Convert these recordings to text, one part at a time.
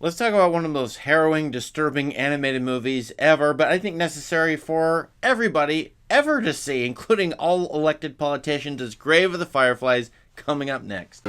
Let's talk about one of the most harrowing, disturbing animated movies ever, but I think necessary for everybody ever to see, including all elected politicians. Is Grave of the Fireflies, coming up next.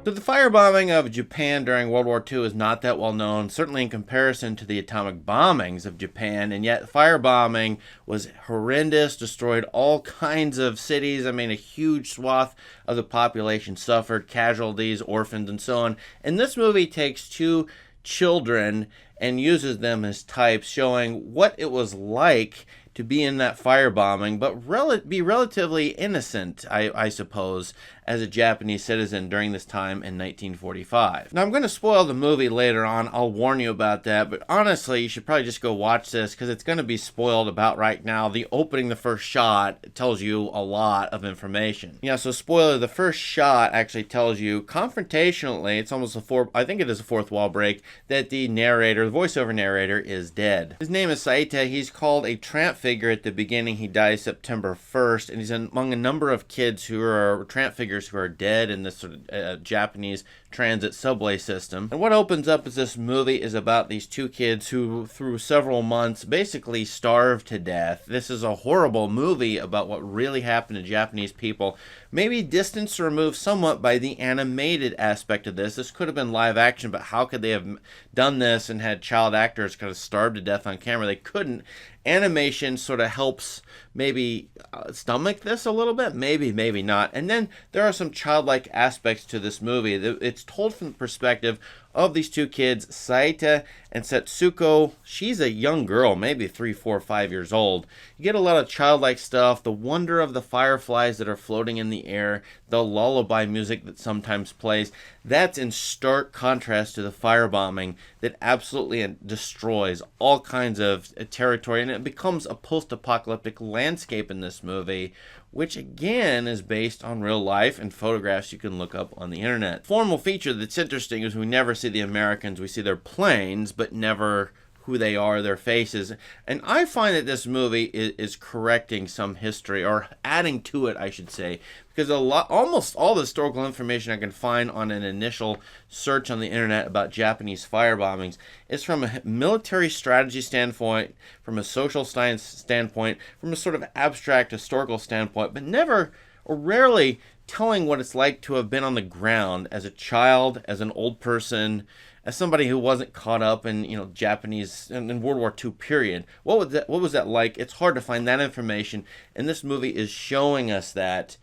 So the firebombing of Japan during World War II is not that well known, certainly in comparison to the atomic bombings of Japan, and yet firebombing was horrendous, destroyed all kinds of cities. I mean, a huge swath of the population suffered, casualties, orphans, and so on. And this movie takes two children and uses them as types, showing what it was like to be in that firebombing, but be relatively innocent, I suppose, as a Japanese citizen during this time in 1945. Now, I'm going to spoil the movie later on. I'll warn you about that, but honestly, you should probably just go watch this because it's going to be spoiled about right now. The opening, the first shot, tells you a lot of information. Yeah, so spoiler, the first shot actually tells you confrontationally, it's almost I think it is a fourth wall break, that the narrator, the voiceover narrator, is dead. His name is Saita. He's called a tramp figure at the beginning. He dies September 1st, and he's among a number of kids who are tramp figures who are dead in this sort of Japanese transit subway system. And what opens up is this movie is about these two kids who, through several months, basically starved to death. This is a horrible movie about what really happened to Japanese people, maybe distanced or removed somewhat by the animated aspect of this. This could have been live action, but how could they have done this and had child actors kind of starve to death on camera? They couldn't. Animation sort of helps maybe stomach this a little bit, maybe not. And then there are some childlike aspects to this movie. It's told from the perspective of these two kids, Saita and Setsuko. She's a young girl, maybe 3, 4, 5 years old. You get a lot of childlike stuff, the wonder of the fireflies that are floating in the air, the lullaby music that sometimes plays. That's in stark contrast to the firebombing that absolutely destroys all kinds of territory, and it becomes a post-apocalyptic landscape in this movie, which again is based on real life and photographs you can look up on the internet. Formal feature that's interesting is we never see the Americans. We see their planes, but never who they are, their faces. And I find that this movie is correcting some history, or adding to it, I should say, because almost all the historical information I can find on an initial search on the internet about Japanese firebombings is from a military strategy standpoint, from a social science standpoint, from a sort of abstract historical standpoint, but never or rarely telling what it's like to have been on the ground as a child, as an old person, as somebody who wasn't caught up in, Japanese in World War II period. What was that like? It's hard to find that information, and this movie is showing us that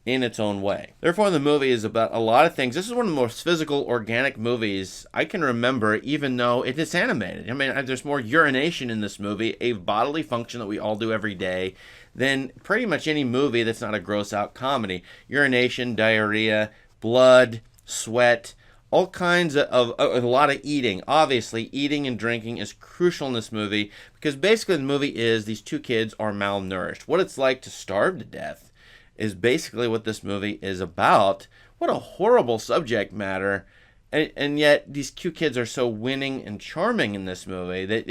in its own way. Therefore, the movie is about a lot of things. This is one of the most physical, organic movies I can remember, even though it is animated. I mean, there's more urination in this movie, a bodily function that we all do every day, than pretty much any movie that's not a gross-out comedy. Urination, diarrhea, blood, sweat, all kinds of a lot of eating. Obviously, eating and drinking is crucial in this movie because basically the movie is these two kids are malnourished. What it's like to starve to death is basically what this movie is about. What a horrible subject matter. And yet these two kids are so winning and charming in this movie that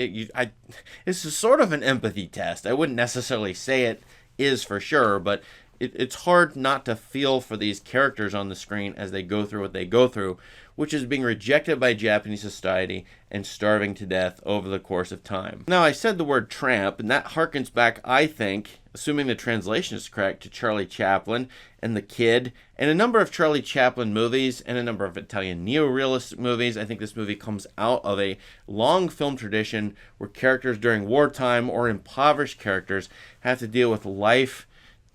this is sort of an empathy test. I wouldn't necessarily say it is for sure, but it's hard not to feel for these characters on the screen as they go through what they go through, which is being rejected by Japanese society and starving to death over the course of time. Now, I said the word tramp, and that harkens back, I think, assuming the translation is correct, to Charlie Chaplin and The Kid, and a number of Charlie Chaplin movies, and a number of Italian neo-realistic movies. I think this movie comes out of a long film tradition where characters during wartime, or impoverished characters, have to deal with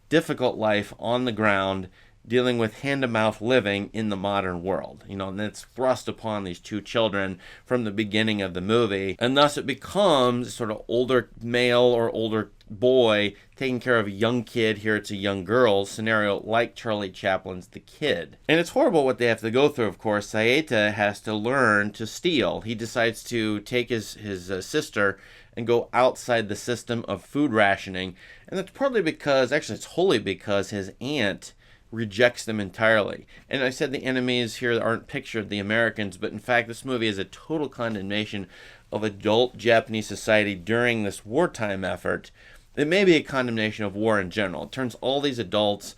difficult life on the ground, dealing with hand-to-mouth living in the modern world. And it's thrust upon these two children from the beginning of the movie, and thus it becomes sort of older male or older boy taking care of a young kid. Here it's a young girl scenario, like Charlie Chaplin's The Kid. And it's horrible what they have to go through, of course. Saeta has to learn to steal. He decides to take his sister and go outside the system of food rationing. And that's partly because, actually it's wholly because, his aunt rejects them entirely. And I said the enemies here aren't pictured, the Americans, but in fact this movie is a total condemnation of adult Japanese society during this wartime effort. It may be a condemnation of war in general. It turns all these adults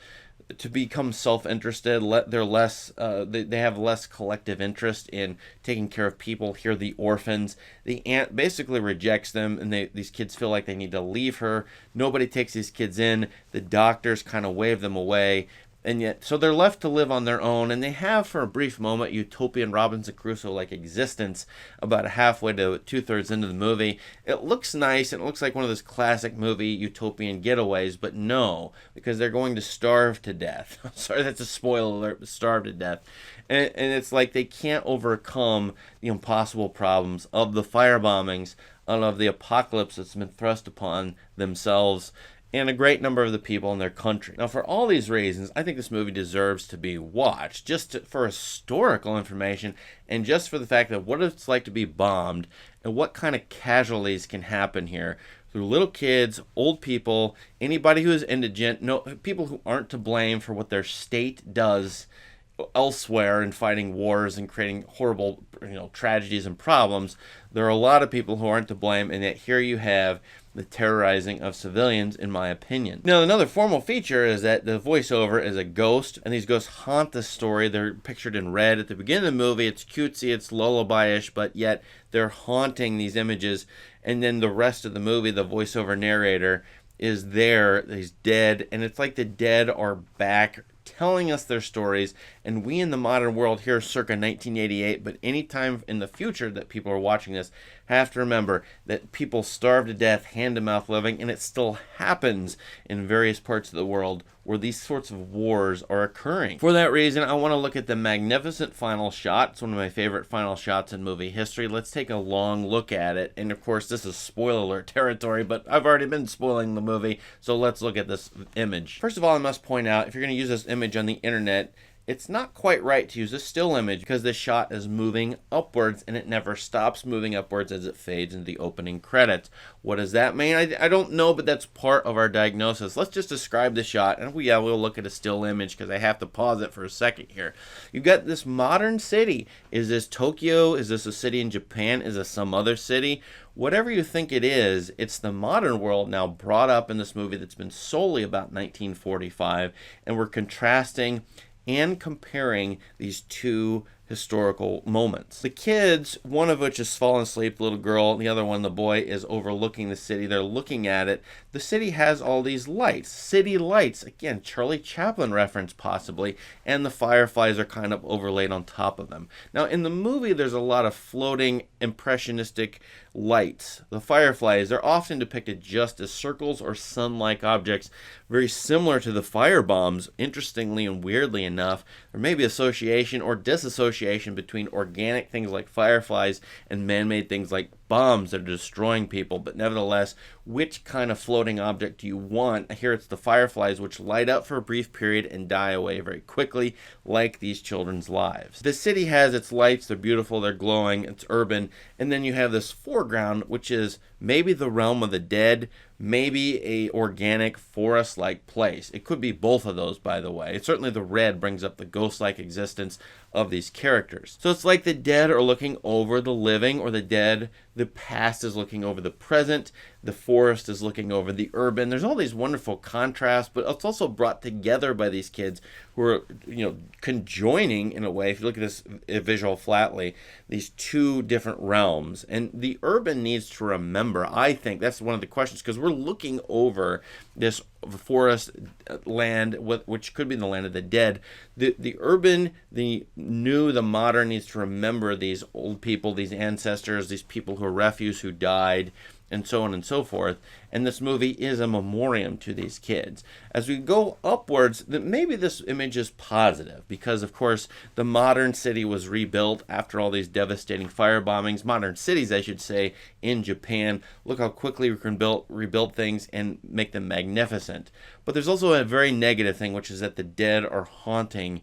to become self-interested. They're less. They have less collective interest in taking care of people. Here, the orphans. The aunt basically rejects them, and these kids feel like they need to leave her. Nobody takes these kids in. The doctors kind of wave them away. And yet, so they're left to live on their own, and they have, for a brief moment, utopian Robinson Crusoe-like existence about halfway to two-thirds into the movie. It looks nice, and it looks like one of those classic movie utopian getaways, but no, because they're going to starve to death. Sorry, that's a spoiler alert, but starve to death. And it's like they can't overcome the impossible problems of the fire bombings and of the apocalypse that's been thrust upon themselves and a great number of the people in their country. Now, for all these reasons, I think this movie deserves to be watched, for historical information, and just for the fact that what it's like to be bombed, and what kind of casualties can happen here through little kids, old people, anybody who is indigent, people who aren't to blame for what their state does elsewhere in fighting wars and creating horrible, tragedies and problems. There are a lot of people who aren't to blame, and yet here you have the terrorizing of civilians, in my opinion. Now, another formal feature is that the voiceover is a ghost, and these ghosts haunt the story. They're pictured in red at the beginning of the movie. It's cutesy, it's lullaby-ish, but yet they're haunting these images. And then the rest of the movie, the voiceover narrator is there. He's dead, and it's like the dead are back telling us their stories, and we in the modern world here circa 1988, but any time in the future that people are watching this, have to remember that people starve to death, hand-to-mouth living, and it still happens in various parts of the world where these sorts of wars are occurring. For that reason, I want to look at the magnificent final shot. It's one of my favorite final shots in movie history. Let's take a long look at it, and of course this is spoiler alert territory, but I've already been spoiling the movie, so let's look at this image. First of all, I must point out, if you're going to use this image on the internet, it's not quite right to use a still image because this shot is moving upwards and it never stops moving upwards as it fades into the opening credits. What does that mean? I don't know, but that's part of our diagnosis. Let's just describe the shot, and we'll look at a still image because I have to pause it for a second here. You've got this modern city. Is this Tokyo? Is this a city in Japan? Is this some other city? Whatever you think it is, it's the modern world now brought up in this movie that's been solely about 1945, and we're contrasting and comparing these two historical moments. The kids, one of which has fallen asleep, the little girl, and the other one, the boy, is overlooking the city. They're looking at it. The city has all these lights, city lights. Again, Charlie Chaplin reference possibly, and the Fireflies are kind of overlaid on top of them. Now, in the movie, there's a lot of floating, impressionistic lights. The Fireflies are often depicted just as circles or sun-like objects, very similar to the firebombs. Interestingly and weirdly enough, there may be association or disassociation between organic things like fireflies and man-made things like bombs that are destroying people, but nevertheless, which kind of floating object do you want? Here it's the fireflies, which light up for a brief period and die away very quickly, like these children's lives. The city has its lights, they're beautiful, they're glowing, it's urban, and then you have this foreground, which is maybe the realm of the dead, maybe a organic forest-like place. It could be both of those, by the way. Certainly the red brings up the ghost-like existence of these characters. So it's like the dead are looking over the living, or the past is looking over the present, the forest is looking over the urban. There's all these wonderful contrasts, but it's also brought together by these kids who are, conjoining in a way, if you look at this visual flatly, these two different realms. And the urban needs to remember, I think, that's one of the questions, because we're looking over this forest land, which could be the land of the dead. The urban, the new, the modern needs to remember these old people, these ancestors, these people who are refuse, who died, and so on and so forth. And this movie is a memoriam to these kids. As we go upwards, maybe this image is positive because, of course, the modern city was rebuilt after all these devastating fire bombings. Modern cities, I should say, in Japan. Look how quickly we can rebuild things and make them magnificent. But there's also a very negative thing, which is that the dead are haunting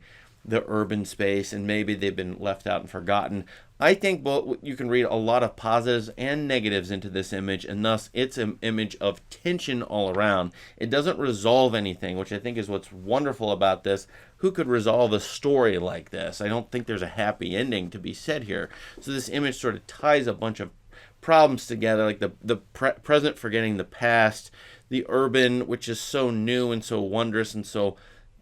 the urban space, and maybe they've been left out and forgotten. I think you can read a lot of positives and negatives into this image, and thus it's an image of tension all around. It doesn't resolve anything, which I think is what's wonderful about this. Who could resolve a story like this? I don't think there's a happy ending to be said here. So this image sort of ties a bunch of problems together, like the present forgetting the past, the urban, which is so new and so wondrous and so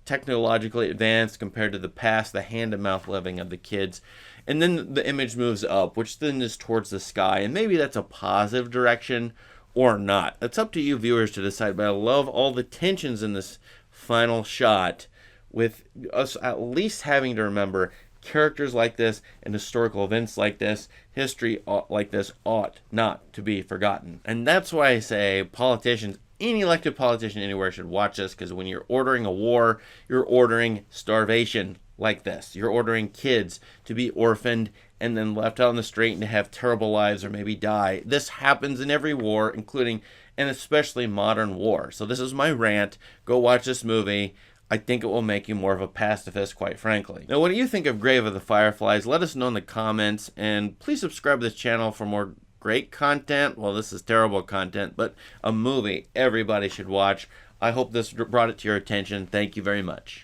technologically advanced compared to the past, the hand-to-mouth living of the kids. And then the image moves up, which then is towards the sky. And maybe that's a positive direction or not. It's up to you viewers to decide. But I love all the tensions in this final shot, with us at least having to remember characters like this and historical events like this, history like this ought not to be forgotten. And that's why I say politicians, any elected politician anywhere should watch this, because when you're ordering a war, you're ordering starvation like this. You're ordering kids to be orphaned and then left out on the street and to have terrible lives or maybe die. This happens in every war, including and especially modern war. So this is my rant. Go watch this movie. I think it will make you more of a pacifist, quite frankly. Now, what do you think of Grave of the Fireflies? Let us know in the comments, and please subscribe to this channel for more great content. Well, this is terrible content, but a movie everybody should watch. I hope this brought it to your attention. Thank you very much.